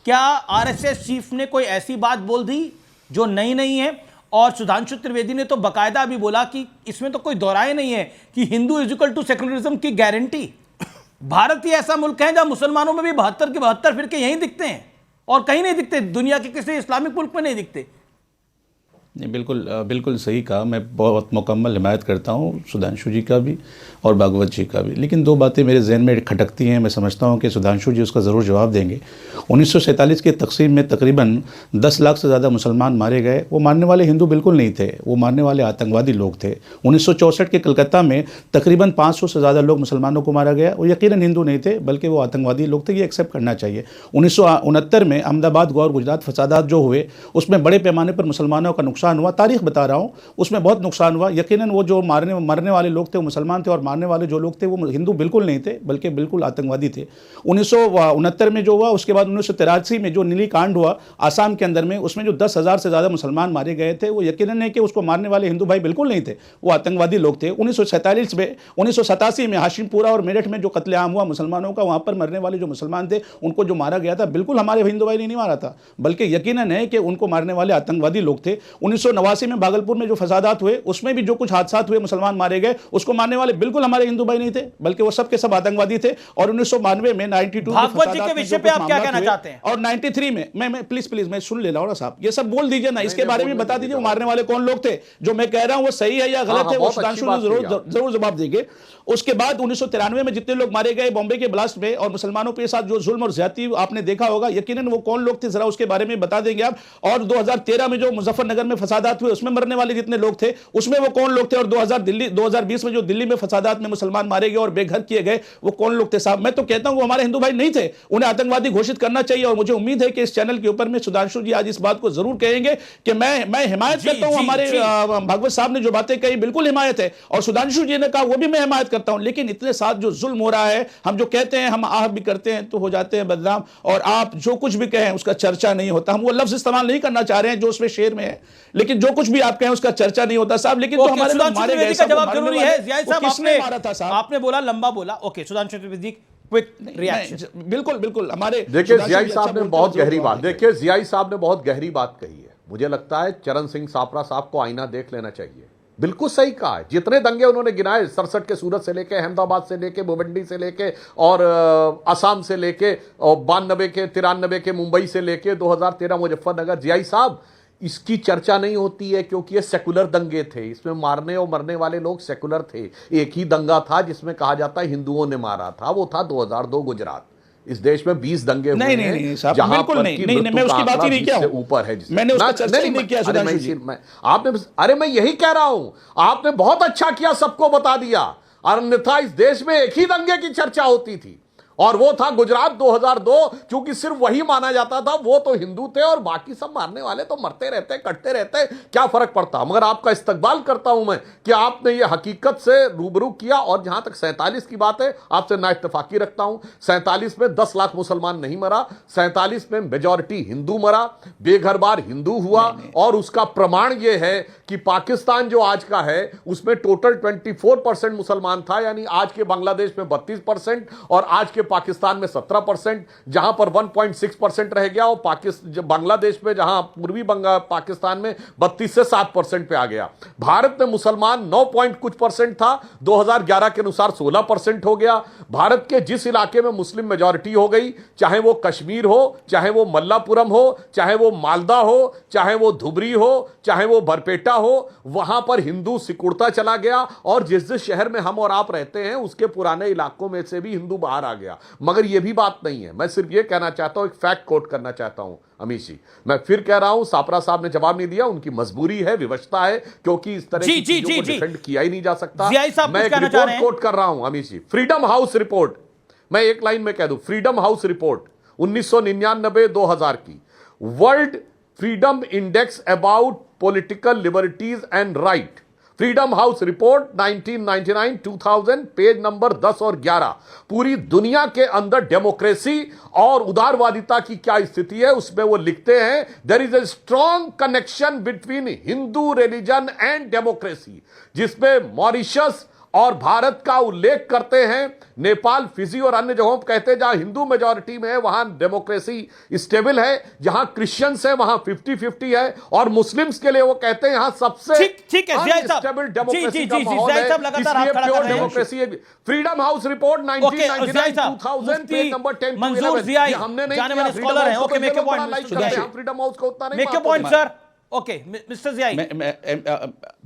क्या RSS chief ने कोई ऐसी बात बोल दी जो नई नहीं है? और सुधांशु त्रिवेदी ने तो बकायदा भी बोला कि इसमें तो कोई दोहराए नहीं है कि Hindu is equal to secularism की गारंटी। भारत ही ऐसा मुल्क है जहां मुसलमानों में भी 72 के 72 फिरके यहीं दिखते हैं और कहीं नहीं दिखते, दुनिया के किसी इस्लामिक मुल्क में नहीं दिखते। नहीं, बिल्कुल सही कहा। मैं बहुत मुकम्मल हिमायत करता हूँ सुधांशु जी का भी और भागवत जी का भी, लेकिन दो बातें मेरे जहन में खटकती हैं। मैं समझता हूँ कि सुधांशु जी उसका ज़रूर जवाब देंगे। 1947 के तकसीम में तकरीबन 10 लाख से ज़्यादा मुसलमान मारे गए। वो मारने वाले हिंदू बिल्कुल नहीं थे, वो मारने वाले आतंकवादी लोग थे। 1964 के कलकत्ता में तकरीबन 500 से ज़्यादा लोग मुसलमानों को मारा गया। वो यकीनन हिंदू नहीं थे बल्कि वो आतंकवादी लोग थे, ये एक्सेप्ट करना चाहिए। 1969 में अहमदाबाद, गौर, गुजरात फसादात जो हुए उसमें बड़े पैमाने पर मुसलमानों का नुकसान हुआ। तारीख बता रहा हूँ, उसमें बहुत नुकसान हुआ। यकीनन वो जो मरने वाले लोग थे वो मुसलमान थे और मारने वाले जो लोग थे वो हिंदू बिल्कुल नहीं थे बल्कि बिल्कुल आतंकवादी थे। 1969 में जो हुआ, उसके बाद 1983 में जो नीली कांड हुआ आसाम के अंदर में, उसमें जो 10,000 से ज़्यादा मुसलमान मारे गए थे, वो यकीनन है कि उसको मारने वाले हिंदू भाई बिल्कुल नहीं थे, वो आतंकवादी लोग थे। 1987 में हाशिमपुरा और मेरठ में जो कत्लेआम हुआ मुसलमानों का, वहाँ पर मरने वाले जो मुसलमान थे उनको जो मारा गया था, बिल्कुल हमारे हिंदू भाई ने नहीं मारा था बल्कि यकीनन है कि उनको मारने वाले आतंकवादी लोग थे। 1989 में भागलपुर में जो फसादात हुए उसमें भी जो कुछ हादसा हुए, मुसलमान मारे गए, उसको मारने वाले बिल्कुल हमारे हिंदू भाई नहीं थे बल्कि वो सब के सब आतंकवादी थे। और 1992 में 92 भागवत जी के विषय पे आप क्या कहना चाहते हैं? और 93 में मैं प्लीज मैं सुन ले रहा हूं ना साहब, ये सब बोल दीजिए ना, इसके बारे में बता दीजिए वो मारने वाले कौन लोग थे। जो मैं कह रहा हूं वो सही है या गलत है, वो सुधांशु जरूर जवाब देंगे। उसके बाद 1993 में जितने लोग मारे गए बॉम्बे के ब्लास्ट में और मुसलमानों के साथ जो जुल्म और ज्यादती आपने देखा होगा, यकीनन वो कौन लोग थे जरा उसके बारे में बता देंगे आप। और 2013 में जो मुजफ्फरनगर में फसादात हुए उसमें मरने वाले जितने लोग थे उसमें वो कौन लोग थे। और 2020 में जो दिल्ली में फसादात में मुसलमान मारे गए और बेघर किए गए वो कौन लोग थे साहब। मैं तो कहता हूं वो हमारे हिंदू भाई नहीं थे, उन्हें आतंकवादी घोषित करना चाहिए। और मुझे उम्मीद है कि इस चैनल के ऊपर में सुधांशु जी आज इस बात को जरूर कहेंगे कि मैं हिमायत करता हूं, हमारे भागवत साहब ने जो बातें कही बिल्कुल हिमायत है और सुधांशु जी ने कहा वो भी मैं हिमायत करता हूं। लेकिन इतने साथ जो जुल्म हो रहा है, हम जो कहते हैं हम आह भी करते हैं तो हो जाते हैं बदनाम, और आप जो कुछ भी कहें उसका चर्चा नहीं होता। हम वो लफ्ज इस्तेमाल नहीं करना चाह रहे हैं जो उसमें शेर में है, लेकिन जो कुछ भी आप कहें उसका चर्चा नहीं होता साहब। लेकिन तो हमारे लोग मारे गए, जवाब जरूरी है। जिया साहब किसने मारा था साहब? आपने बोला लंबा बोला, okay Sudhanshu Trivedi quick reaction. बिल्कुल हमारे देखिए जियाई साहब ने बहुत गहरी बात, देखिए जियाई साहब ने बहुत गहरी बात कही है। मुझे लगता है चरण सिंह सापरा साहब को आईना देख लेना चाहिए। बिल्कुल सही कहा है। जितने दंगे उन्होंने गिनाए, 67 के सूरत से लेके, अहमदाबाद से लेके, भिवंडी से लेके और असम से लेके, और 92 के, 93 के मुंबई से लेके 2013 मुजफ्फरनगर, जियाई साहब इसकी चर्चा नहीं होती है क्योंकि ये सेकुलर दंगे थे। इसमें मारने और मरने वाले लोग सेकुलर थे। एक ही दंगा था जिसमें कहा जाता है हिंदुओं ने मारा था, वो था 2002 गुजरात। इस देश में 20 दंगे हुए हैं जहां पर मैं उसकी बात ही नहीं किया, ऊपर है, मैंने उसका चर्चा नहीं किया। अरे मैं यही कह रहा हूं, आपने बहुत अच्छा किया, सबको बता दिया। अन्यथा इस देश में एक ही दंगे की चर्चा होती थी और वो था गुजरात 2002, क्योंकि सिर्फ वही माना जाता था, वो तो हिंदू थे और बाकी सब मारने वाले तो मरते रहते, कटते रहते, क्या फर्क पड़ता। मगर आपका इस्तकबाल करता हूं मैं कि आपने ये हकीकत से रूबरू किया। और जहां तक 47 की बात है, आपसे ना इत्तेफाकी रखता हूं। 47 में 10 लाख मुसलमान नहीं मरा, 47 में मेजॉरिटी हिंदू मरा, बेघरबार हिंदू हुआ। और उसका प्रमाण यह है कि पाकिस्तान जो आज का है उसमें टोटल 24% मुसलमान था, यानी आज के बांग्लादेश में 32% और आज के पाकिस्तान में 17%, जहां पर 1.6% रह गया। और बांग्लादेश में, जहां पूर्वी पाकिस्तान में 32 से 7% पे आ गया। भारत में मुसलमान 9 पॉइंट कुछ परसेंट था, 2011 के अनुसार 16% हो गया। भारत के जिस इलाके में मुस्लिम मेजॉरिटी हो गई, चाहे वो कश्मीर हो, चाहे वो मल्लापुरम हो, चाहे वो मालदा हो, चाहे वो धुबरी हो, चाहे वो बरपेटा हो, वहां पर हिंदू सिकुड़ता चला गया। और जिस जिस शहर में हम और आप रहते हैं उसके पुराने इलाकों में से भी हिंदू बाहर आ गया। मगर यह भी बात नहीं है। मैं सिर्फ यह कहना चाहता हूं, एक फैक्ट कोट करना चाहता हूं अमीश जी। मैं फिर कह रहा हूं, सापरा साहब ने जवाब नहीं दिया, उनकी मजबूरी है, विवशता है, क्योंकि इस तरह की चीजों को डिफेंड किया ही नहीं जा सकता। मैं एक रिपोर्ट कोट कर रहा हूं अमीश जी, फ्रीडम हाउस रिपोर्ट। मैं एक लाइन में कह दूं, फ्रीडम हाउस रिपोर्ट 1999-2000 की, world freedom index about political liberties and right, freedom house report 1999-2000, page number 10 और 11। पूरी दुनिया के अंदर डेमोक्रेसी और उदारवादिता की क्या स्थिति है उसमें वो लिखते हैं, there is a strong connection between Hindu religion and democracy, जिसमें मॉरिशस और भारत का उल्लेख करते हैं। नेपाल, फिजी और अन्य जगहों पर कहते हैं जहां हिंदू मेजॉरिटी में है वहां डेमोक्रेसी स्टेबल है, जहां क्रिश्चियंस है वहां 50-50 है, और मुस्लिम्स के लिए वो कहते हैं यहां सबसे ठीक है जिया साहब, अनस्टेबल डेमोक्रेसी का जी माहौल है, लगातार हाथ इसलिए खड़ा कर प्योर रहे हैं। डेमोक्रेसी है। Freedom house report 1999-2000 page number 10 to 11 ये हमने नहीं किया, फ्रीडम हाउस को मेक अ बड़ा पॉइंट लाइक करते हैं, हम फ्रीडम हाउस को उतना नहीं मेक अ मानते। Point sir. ओके मिस्टर जियाई,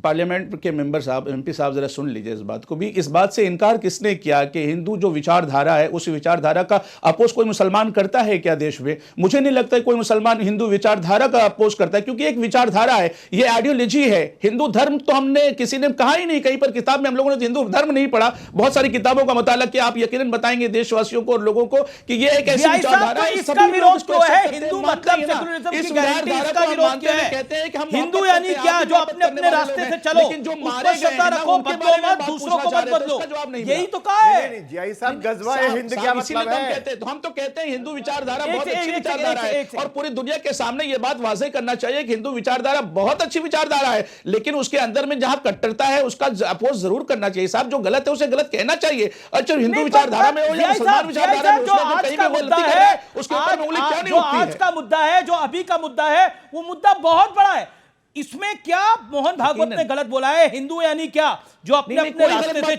पार्लियामेंट के मेंबर साहब, एमपी साहब जरा सुन लीजिए इस बात को भी। इस बात से इनकार किसने किया कि हिंदू जो विचारधारा है उस विचारधारा का अपोज कोई मुसलमान करता है क्या देश में? मुझे नहीं लगता है कोई मुसलमान हिंदू विचारधारा का अपोज करता है, क्योंकि एक विचारधारा है, ये आइडियोलॉजी है। हिंदू धर्म तो हमने किसी ने कहा ही नहीं, कहीं पर किताब में हम लोगों ने हिंदू धर्म नहीं पढ़ा। बहुत सारी किताबों का मुताला किया, आप यकीनन बताएंगे देशवासियों को और लोगों को कि ये एक ऐसी विचारधारा है। इसका विरोध क्यों है? हिंदू मतलब सेकुलरिज्म की गारंटी, इसका विरोध क्यों है? कहते हैं कि हम हिंदू यानी क्या? जो अपने अपने रास्ते से चलो, लेकिन जो मारे श्रद्धा रखो, बदलो मत, दूसरों को मत बदलो, यही तो कहा है। जियाई साहब, गजवा है हिंद क्या मतलब है? तो हम तो कहते हैं हिंदू विचारधारा बहुत अच्छी विचारधारा है, और पूरी दुनिया के सामने ये बात वाज़ेह करना चाहिए कि हिंदू विचारधारा बहुत अच्छी विचारधारा है, लेकिन उसके अंदर में जहां कट्टरता है उसका अपोज जरूर करना चाहिए साहब। जो गलत है उसे गलत कहना चाहिए। अच्छा, हिंदू विचारधारा में हो या मुसलमान विचारधारा में, जो आज का मुद्दा है, उसके ऊपर उंगली क्यों नहीं जो उठती है? आज का मुद्दा है, जो अभी का मुद्दा है, वो मुद्दा बहुत बड़ा है। इसमें क्या मोहन भागवत ने गलत बोला है? हिंदू यानी क्या? जो अपने अपने रास्ते से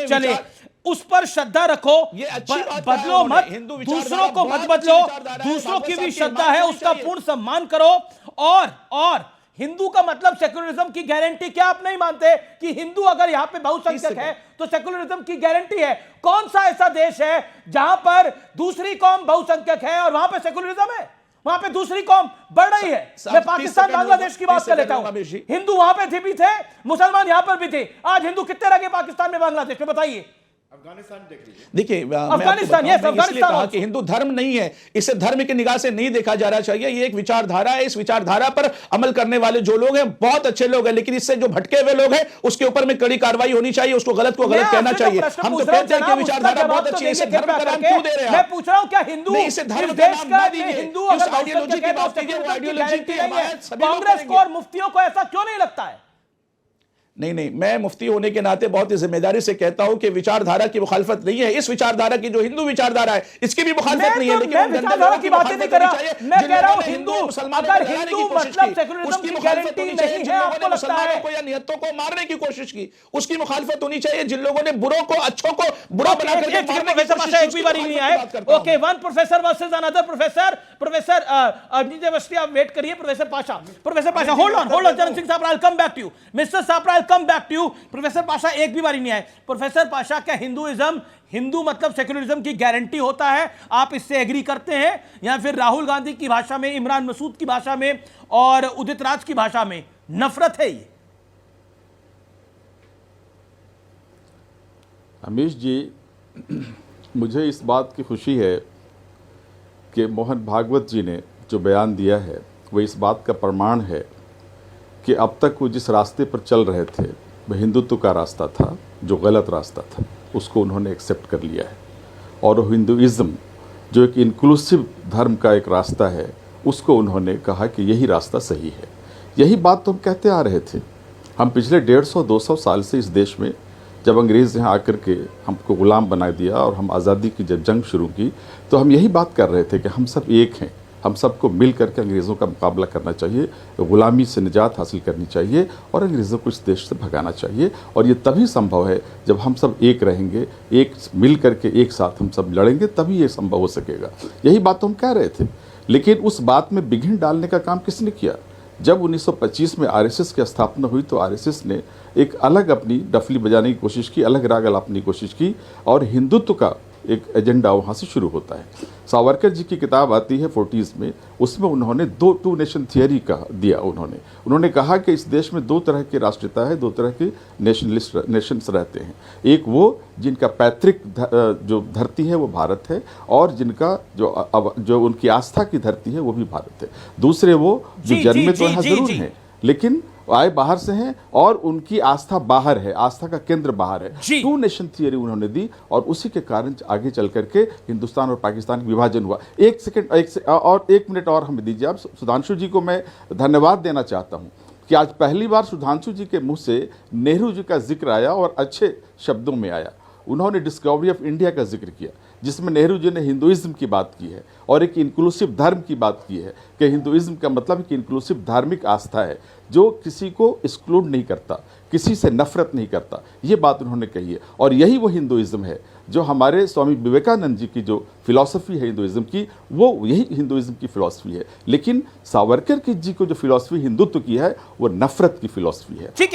चले, उस पर श्रद्धा रखो, ये अच्छी बात बदलो है, मत, हिंदू विचारधारा दूसरों को मत बहुत बदलो, अच्छी विचारधारा है, दूसरों की भी आपके श्रद्धा साथ है माननी उसका चाहिए। पूर्ण सम्मान करो। और हिंदू का मतलब सेक्युलरिज्म की गारंटी क्या आप नहीं मानते कि हिंदू अगर यहां पे बहुसंख्यक है तो सेक्युलरिज्म की गारंटी है? कौन सा ऐसा देश है जहां पर दूसरी कौम बहुसंख्यक है और वहां पे सेक्युलरिज्म है? वहां पे दूसरी कौम बढ़ रही है। मैं पाकिस्तान बांग्लादेश की बात कर लेता हूं। हिंदू वहां पे भी थे, मुसलमान यहां पर भी थे। आज हिंदू कितने रह गए पाकिस्तान में, बांग्लादेश में? बताइए। अफगानिस्तान देख लीजिए। देखिए, अफगानिस्तान, यस, अफगानिस्तान कहा कि हिंदू धर्म नहीं है, इसे धर्म की निगाह से नहीं देखा जाना चाहिए। ये एक विचारधारा है, इस विचारधारा पर अमल करने वाले जो लोग हैं बहुत अच्छे लोग हैं, लेकिन इससे जो भटके हुए लोग हैं उसके ऊपर में कड़ी कार्रवाई होनी चाहिए, उसको गलत को गलत कहना चाहिए। हम तो कहते हैं कि विचारधारा बहुत अच्छी है, इसे धर्म का नाम क्यों दे रहे हैं? मैं पूछ रहा हूं क्या हिंदू, इसे धर्म इस का देश नाम का ना दीजिए। हिंदू अगर आइडियोलॉजी की बात कीजिए, वो आइडियोलॉजी की हिमायत सभी लोग कांग्रेस करेंगे। को और मुफ्तियों को ऐसा क्यों नहीं लगता है? नहीं, मैं मुफ्ती होने के नाते बहुत ही जिम्मेदारी से कहता हूं कि विचारधारा की मुखालफत नहीं है। इस विचारधारा की जो हिंदू विचारधारा है इसकी भी मुखालफत नहीं है, लेकिन मैं विचारधारा की बातें नहीं कर रहा। मैं कह रहा हूं हिंदू, अगर हिंदू मतलब सेक्युलरिज्म की गारंटी नहीं है, आपको लगता है को या निहत्तों को मारने की कोशिश की, उसकी मुखालफत होनी चाहिए। जिन लोगों ने बुरों को अच्छों को बुरा बना करके मारने की कोशिश की, एक भी बारी नहीं आए। Okay, one professor versus another professor. Professor Abhijit Awasthi, आप वेट करिए। Professor Pasha, hold on Charan Singh साहब, I will come back to you. Mister साहब, I will come back to you. Professor Pasha एक भी बारी नहीं आए। प्रोफेसर पाशा, क्या हिंदुइज्म, हिंदू मतलब सेक्युलरिज्म की गारंटी होता है? आप इससे एग्री करते हैं, या फिर राहुल गांधी की भाषा में, इमरान मसूद की भाषा में और उदित राज की भाषा में नफरत है ये? अमीश जी, मुझे इस बात की खुशी है कि मोहन भागवत जी ने जो बयान दिया है वो इस बात का प्रमाण है कि अब तक वो जिस रास्ते पर चल रहे थे वह हिंदुत्व का रास्ता था, जो गलत रास्ता था उसको उन्होंने एक्सेप्ट कर लिया है, और हिंदुइज़्म जो एक इंक्लूसिव धर्म का एक रास्ता है उसको उन्होंने कहा कि यही रास्ता सही है। यही बात तो हम कहते आ रहे थे। हम पिछले 150-200 साल से इस देश में, जब अंग्रेज़ यहाँ आकर के हमको ग़ुलाम बना दिया और हम आज़ादी की जब जंग शुरू की, तो हम यही बात कर रहे थे कि हम सब एक हैं, हम सबको मिल करके अंग्रेज़ों का मुकाबला करना चाहिए, ग़ुलामी से निजात हासिल करनी चाहिए और अंग्रेज़ों को इस देश से भगाना चाहिए। और ये तभी संभव है जब हम सब एक रहेंगे, एक मिल करके एक साथ हम सब लड़ेंगे, तभी ये संभव हो सकेगा। यही बात तो हम कह रहे थे। लेकिन उस बात में विघ्न डालने का काम किसने किया? जब 1925 में आरएसएस की स्थापना हुई तो आरएसएस ने एक अलग अपनी डफली बजाने की कोशिश की, अलग राग अलापने की कोशिश की, और हिंदुत्व का एक एजेंडा वहाँ से शुरू होता है। सावरकर जी की किताब आती है 40s में, उसमें उन्होंने टू नेशन थियरी का दिया। उन्होंने कहा कि इस देश में दो तरह की राष्ट्रीयता है, दो तरह के नेशंस रहते हैं। एक वो जिनका पैतृक जो धरती है वो भारत है, और जिनका जो उनकी आस्था की धरती है वो भी भारत है। दूसरे वो जो जन्मे तो यहाँ जरूर हैं लेकिन आए बाहर से हैं और उनकी आस्था बाहर है, आस्था का केंद्र बाहर है। टू नेशन थियरी उन्होंने दी, और उसी के कारण आगे चल करके हिंदुस्तान और पाकिस्तान का विभाजन हुआ। एक मिनट और हमें दीजिए। आप सुधांशु जी को मैं धन्यवाद देना चाहता हूं कि आज पहली बार सुधांशु जी के मुंह से नेहरू जी का जिक्र आया और अच्छे शब्दों में आया। उन्होंने डिस्कवरी ऑफ इंडिया का जिक्र किया, जिसमें नेहरू जी ने हिंदुइज्म की बात की है और एक इंक्लूसिव धर्म की बात की है कि हिंदुइज्म का मतलब एक इंक्लूसिव धार्मिक आस्था है जो किसी को एक्सक्लूड नहीं करता, किसी से नफरत नहीं करता। ये बात उन्होंने कही है और यही वो हिंदुइज्म है जो हमारे स्वामी विवेकानंद जी की जो फिलॉसफी है हिंदुइज्म की, वो यही हिंदुइज्म की फिलॉसफी है। लेकिन सावरकर की जी को जो फिलॉसफी हिंदुत्व की है वो नफरत की फिलॉसफी है। ठीक है।